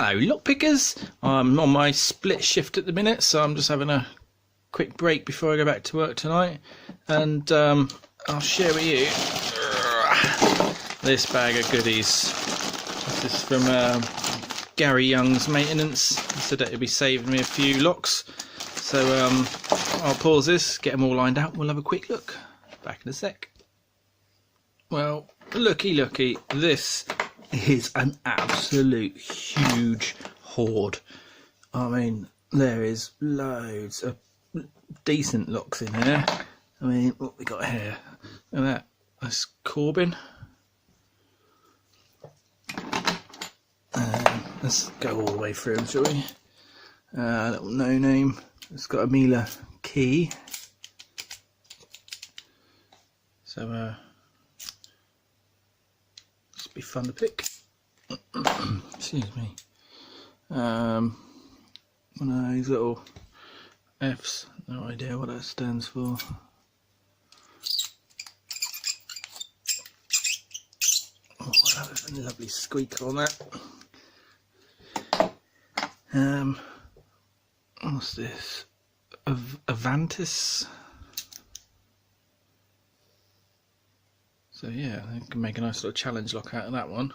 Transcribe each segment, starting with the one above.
Hello lockpickers, I'm on my split shift at the minute, so I'm just having a quick break before I go back to work tonight, and I'll share with you this bag of goodies. This is from Gary Young's maintenance. He said that he'd be saving me a few locks, so I'll pause this, get them all lined out, we'll have a quick look. Back in a sec. Well, looky, this is an absolute huge hoard. I mean, there is loads of decent locks in here. I mean, what we got here? Look at that. That's Corbin. Let's go all the way through them, shall we? Little no name. It's got a Miele key. So, be fun to pick. Excuse me. One of these little F's, no idea what that stands for. Oh, that was a lovely squeak on that. What's this? Avantis. So yeah, I can make a nice little challenge lock out of that one.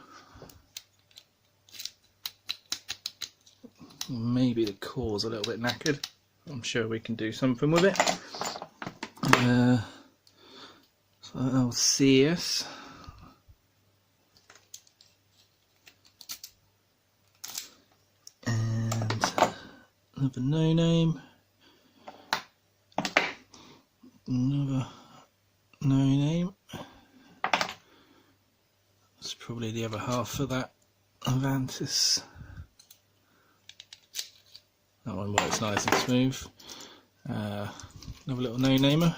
Maybe the core's a little bit knackered. I'm sure we can do something with it. So I'll see us. And another no name. Another no name. That's probably the other half of that Avantis. That one works nice and smooth. Another little no-namer.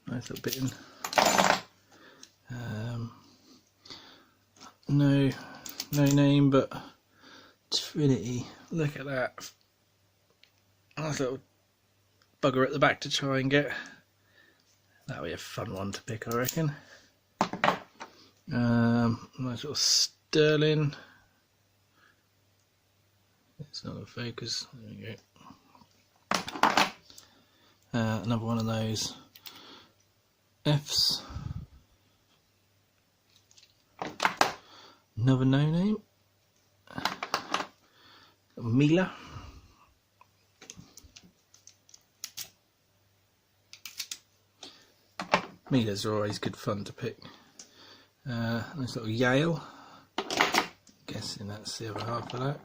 Nice little bit in. No name, but Trinity. Look at that. Nice little bugger at the back to try and get. That'll be a fun one to pick, I reckon. Nice little sterling. It's not a focus. There we go. Another one of those F's. Another no name. Miele. Miele's are always good fun to pick. Nice little Yale. Guessing that's the other half of that.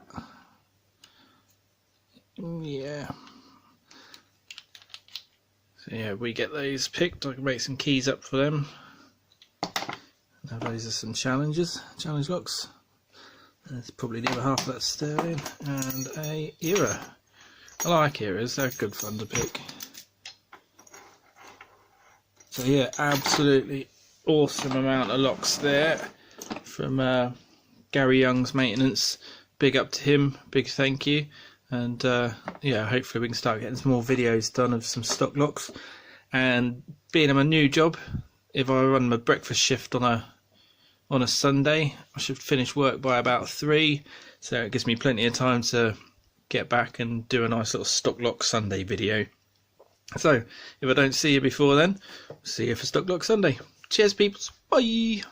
Yeah. So yeah, we get those picked. I can make some keys up for them. Now those are some challenge locks. That's probably the other half of that sterling and a era. I like eras, they're good fun to pick. So yeah, absolutely awesome amount of locks there from Gary Young's maintenance. Big up to him, big thank you. And yeah, hopefully we can start getting some more videos done of some stock locks. And being on my new job, if I run my breakfast shift on a Sunday, I should finish work by about 3, so it gives me plenty of time to get back and do a nice little stock lock Sunday video. So if I don't see you before then, see you for stock lock Sunday. Cheers, peeps. Bye.